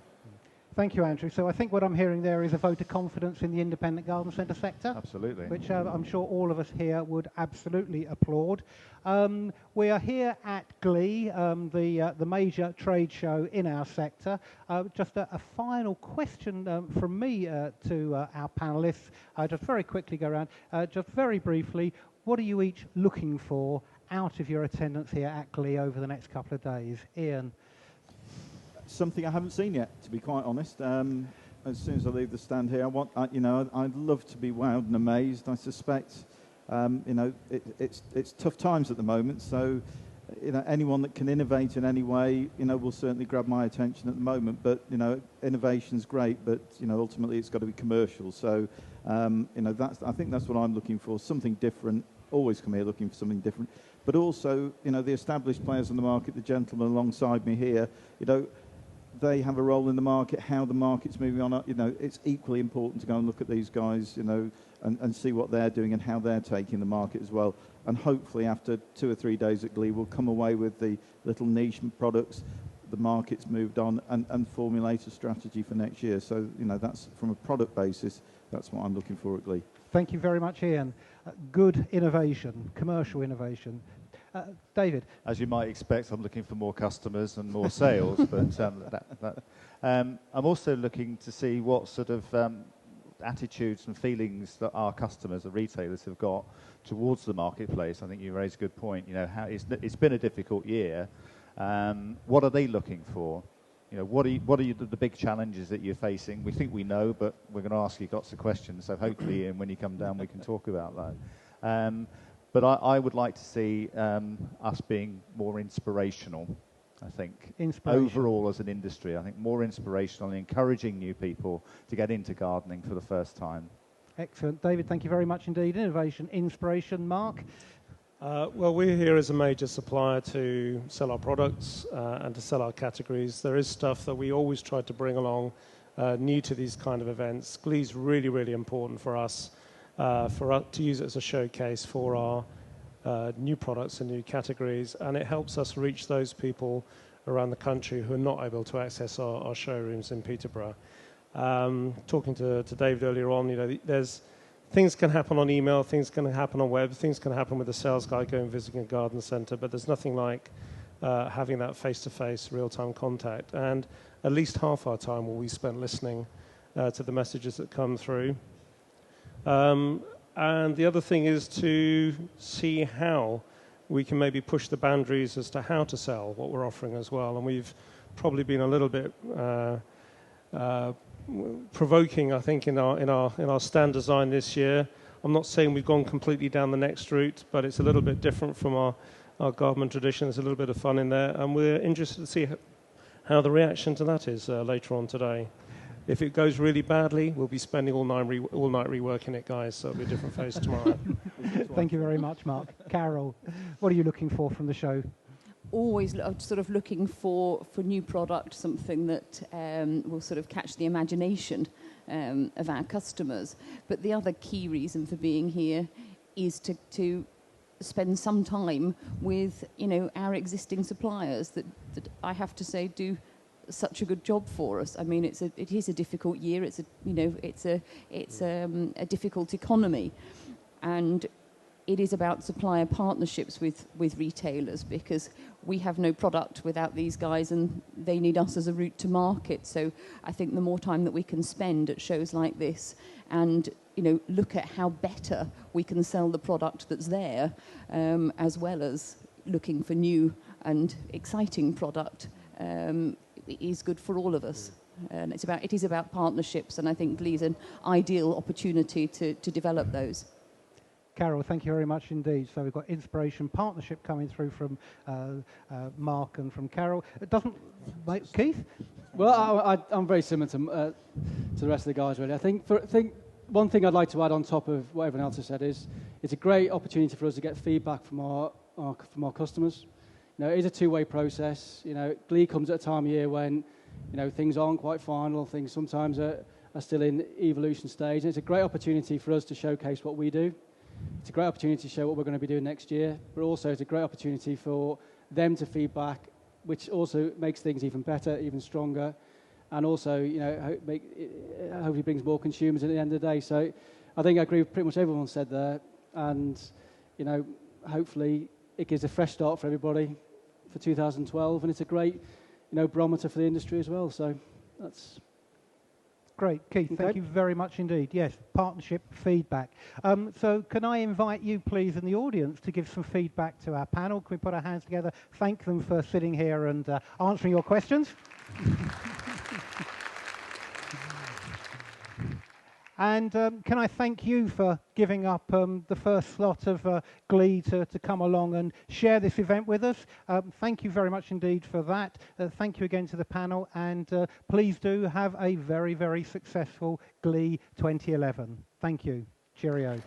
Thank you, Andrew. So I think what I'm hearing there is a vote of confidence in the independent garden centre sector. Absolutely. Which I'm sure all of us here would absolutely applaud. We are here at GLE, the major trade show in our sector. Just a final question from me to our panellists. Just very quickly go around. Just very briefly, what are you each looking for out of your attendance here at Glee over the next couple of days? Ian? Something I haven't seen yet, to be quite honest. As soon as I leave the stand here, I'd love to be wowed and amazed. I suspect, it's tough times at the moment, so anyone that can innovate in any way, will certainly grab my attention at the moment. But innovation's great, but ultimately it's got to be commercial. So I think that's what I'm looking for. Something different. Always come here looking for something different. But also, the established players on the market, the gentlemen alongside me here, they have a role in the market, how the market's moving on. It's equally important to go and look at these guys, and see what they're doing and how they're taking the market as well. And hopefully after 2 or 3 days at Glee, we'll come away with the little niche products, the market's moved on, and formulate a strategy for next year. So, that's from a product basis, that's what I'm looking for at Glee. Thank you very much, Ian. Good innovation, commercial innovation. David? As you might expect, I'm looking for more customers and more sales, but I'm also looking to see what sort of attitudes and feelings that our customers, the retailers, have got towards the marketplace. I think you raised a good point. How it's been a difficult year. What are they looking for? What are the big challenges that you're facing? We think we know, but we're going to ask you lots of questions. So hopefully, Ian, when you come down, we can talk about that. But I would like to see us being more inspirational, I think. Overall as an industry, I think more inspirational and encouraging new people to get into gardening for the first time. Excellent. David, thank you very much indeed. Innovation, inspiration. Mark? Well, we're here as a major supplier to sell our products and to sell our categories. There is stuff that we always try to bring along new to these kind of events. Glee's really, really important for us to use it as a showcase for our new products and new categories, and it helps us reach those people around the country who are not able to access our showrooms in Peterborough. Talking to David earlier on, there's things can happen on email, things can happen on web, things can happen with a sales guy going visiting a garden centre, but there's nothing like having that face-to-face, real-time contact. And at least half our time will be spent listening to the messages that come through. And the other thing is to see how we can maybe push the boundaries as to how to sell what we're offering as well. And we've probably been a little bit provoking, I think, in our stand design this year. I'm not saying we've gone completely down the next route, but it's a little bit different from our garment tradition. There's a little bit of fun in there, and we're interested to see how the reaction to that is later on today. If it goes really badly, we'll be spending all night reworking it, guys, so it'll be a different face tomorrow. Thank you very much, Mark. Carol, what are you looking for from the show? Always sort of looking for new product, something that will sort of catch the imagination of our customers. But the other key reason for being here is to spend some time with our existing suppliers that I have to say do such a good job for us. I mean, it is a difficult year. It's a difficult economy, and it is about supplier partnerships with retailers, because we have no product without these guys, and they need us as a route to market. So I think the more time that we can spend at shows like this and look at how better we can sell the product that's there, as well as looking for new and exciting product, is good for all of us. And it is about partnerships, and I think Glee's an ideal opportunity to develop those. Carol, thank you very much indeed. So we've got inspiration, partnership coming through from Mark and from Carol. It doesn't, Keith? Well, I'm very similar to the rest of the guys, really. I think one thing I'd like to add on top of what everyone else has said is it's a great opportunity for us to get feedback from our customers. It is a two-way process. Glee comes at a time of year when things aren't quite final. Things sometimes are still in evolution stage. And it's a great opportunity for us to showcase what we do. It's a great opportunity to show what we're going to be doing next year, but also it's a great opportunity for them to feedback, which also makes things even better, even stronger, and also, hopefully brings more consumers at the end of the day. So I think I agree with pretty much everyone said there, and, hopefully it gives a fresh start for everybody for 2012, and it's a great, barometer for the industry as well. So that's... Great, Keith, Okay. thank you very much indeed. Yes, partnership feedback. So can I invite you, please, in the audience to give some feedback to our panel? Can we put our hands together? Thank them for sitting here and answering your questions. And can I thank you for giving up the first slot of Glee to come along and share this event with us. Thank you very much indeed for that. Thank you again to the panel, and please do have a very, very successful Glee 2011. Thank you. Cheerio.